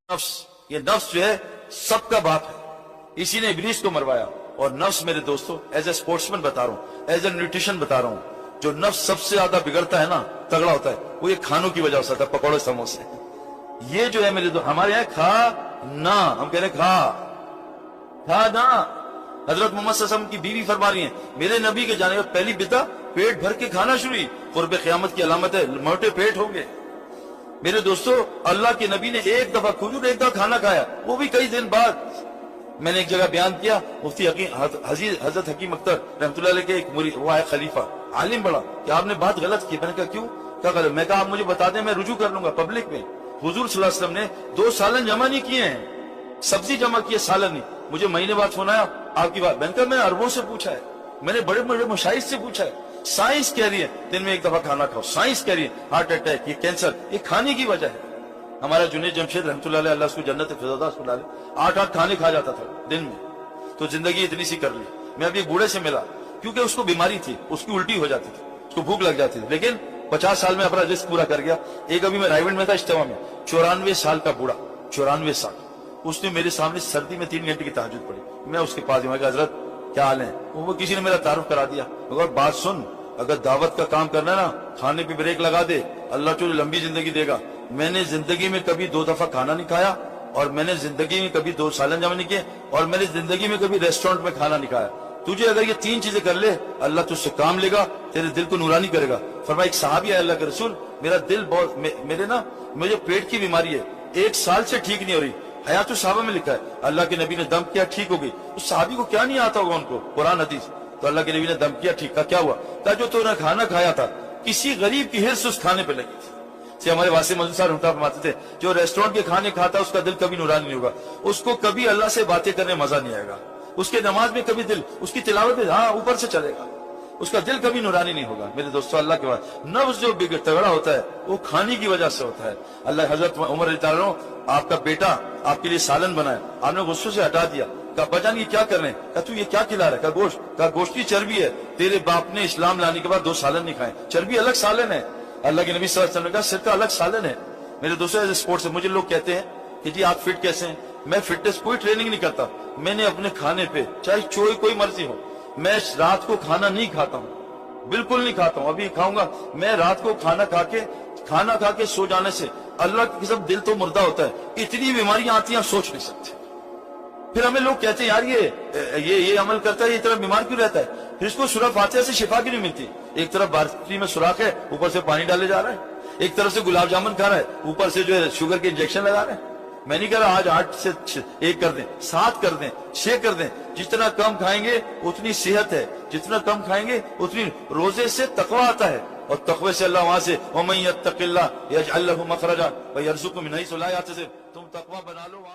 नफ्स, ये नफ्स जो है सबका बाप है, इसी ने इब्लीस को मरवाया। और नफ्स मेरे दोस्तों, एज ए स्पोर्ट्समैन बता रहा हूं, एज ए न्यूट्रिशन बता रहा हूं, जो नफ्स सबसे ज्यादा बिगड़ता है ना, तगड़ा होता है, वो ये खानों की वजह से होता है, पकौड़े समोसे। ये जो है मेरे दोस्त, हमारे यहाँ खा ना, हम कह रहे खा ना। हजरत मोहम्मद सल्लल्लाहु अलैहि वसल्लम की बीवी फरमा रही है, मेरे नबी के जाने पर पहली बिदा पेट भर के खाना शुरू हुई, कुर्ब क़यामत की अलामत है, मोटे पेट होंगे। मेरे दोस्तों, अल्लाह के नबी ने एक दफा खुजूर एक दफा खाना खाया, वो भी कई दिन बाद। मैंने एक जगह बयान किया, मुफ्ती हजरत हकीम अख्तर रहमतुल्लाह अलैह के एक वो आया खलीफा, आलिम बड़ा, कि आपने बात गलत की। मैंने कहा क्यों? क्या गलत? मैं कहा आप मुझे बता दें, मैं रुजू कर लूंगा पब्लिक में। हुजूर सल्लल्लाहु अलैहि वसल्लम ने 2 सालन जमा नहीं किए हैं, सब्जी जमा की है, सालन नहीं। मुझे महीने बाद फोन आया, आपकी बात। मैंने कहा मैंने अरबों से पूछा है, मैंने बड़े बड़े मशाइख से पूछा है, साइंस कह रही है दिन में एक दफा खाना खाओ, साइंस कह रही है हार्ट अटैक, ये कैंसर, ये खाने की वजह है। हमारा जुनेद जमशेद रहमतुल्लाह अलैह, अल्लाह उसको जन्नत फिरदौस दिलाए, 8 खाने खा जाता था दिन में, तो जिंदगी इतनी सी कर ली। मैं अभी एक बूढ़े से मिला, क्योंकि उसको बीमारी थी, उसकी उल्टी हो जाती थी, उसको भूख लग जाती थी, लेकिन 50 साल में अपना रिस्क पूरा कर गया। एक अभी मैं रायगढ़ में था इज्तिमा में, 94 साल का बूढ़ा, 94 साल, उसने मेरे सामने सर्दी में 3 घंटे की तहज्जुद पढ़ी। मैं उसके पास गया, हजरत क्या हाल है? वो किसी ने मेरा तारुफ करा दिया। मगर बात सुन, अगर दावत का काम करना है ना, खाने पे ब्रेक लगा दे, अल्लाह तुझे लंबी जिंदगी देगा। मैंने जिंदगी में कभी 2 दफा खाना नहीं खाया, और मैंने जिंदगी में कभी 2 सालन जमा नहीं किए, और मैंने जिंदगी में कभी रेस्टोरेंट में खाना नहीं खाया। तुझे अगर ये 3 चीजें कर ले, अल्लाह तुझसे काम लेगा, तेरे दिल को नूरानी करेगा। फरमाया एक सहाबी है, अल्लाह के रसूल, मेरा दिल बहुत, मेरे ना, मुझे पेट की बीमारी है, 1 साल से ठीक नहीं हो रही। हयात सहाबा में लिखा है, अल्लाह के नबी ने दम किया, ठीक हो गई। उस सहाबी को क्या नहीं आता होगा उनको कुरान हदीस? तो अल्लाह के नबी ने दम किया, ठीक का क्या हुआ? कहा जो तूने खाना खाया था, किसी गरीब की हिर्स उस खाने पे लगी थी। से हमारे वासी मौलवी साहब उल्टा फरमाते थे, जो रेस्टोरेंट के खाने खाता उसका दिल कभी नूरानी नहीं होगा, उसको कभी अल्लाह से बातें करने मजा नहीं आएगा, उसके नमाज में कभी दिल, उसकी तिलावत में हाँ ऊपर से चलेगा, उसका दिल कभी नूरानी नहीं होगा। मेरे दोस्तों, अल्लाह के बाद नफ्स जो तगड़ा होता है वो खाने की वजह से होता है। अल्लाह हजरत उमर रज़ियल्लाहु अन्हु, आपका बेटा आपके लिए सालन बनाया, आपने गुस्से से हटा दिया। कहा बजान ये क्या कर रहे हैं? कहा तू ये क्या खिला रहा है? कहा गोश्त। कहा गोश्त की चर्बी है, तेरे बाप ने इस्लाम लाने के बाद 2 सालन नहीं खाए, चर्बी अलग सालन है। अल्लाह के नबी सल्लल्लाहु अलैहि वसल्लम ने कहा सिरका अलग सालन है। मेरे दोस्तों, एज स्पोर्ट्स से मुझे लोग कहते हैं कि जी आप फिट कैसे हैं? मैं फिटनेस कोई ट्रेनिंग नहीं करता, मैंने अपने खाने पे, चाहे कोई मर्जी हो, मैं रात को खाना नहीं खाता हूँ, बिल्कुल नहीं खाता हूँ। अभी खाऊंगा मैं, रात को खाना खा के सो जाने से अल्लाह की कसम दिल तो मुर्दा होता है, इतनी बीमारियां आती हैं सोच नहीं सकते। फिर हमें लोग कहते हैं यार ये अमल करता है, ये तरह बीमार क्यों रहता है? फिर इसको सूरह फातिहा से शिफा क्यों नहीं मिलती? एक तरफ बारिश में सुराख है, ऊपर से पानी डाले जा रहा है, एक तरफ से गुलाब जामुन खा रहा है, ऊपर से जो है शुगर के इंजेक्शन लगा रहे हैं। मैं नहीं कह रहा आज 8 से 1 कर दें, 7 कर दें, 6 कर दें, जितना कम खाएंगे उतनी सेहत है, जितना कम खाएंगे उतनी रोजे से तकवा आता है, और तकवे से अल्लाह वहां से वमन यत्तक़िल्लाह यजअल लहू मखरजा व यरज़ुक़हु मिन हैसु ला यहतसिब, तुम तकवा बना लो।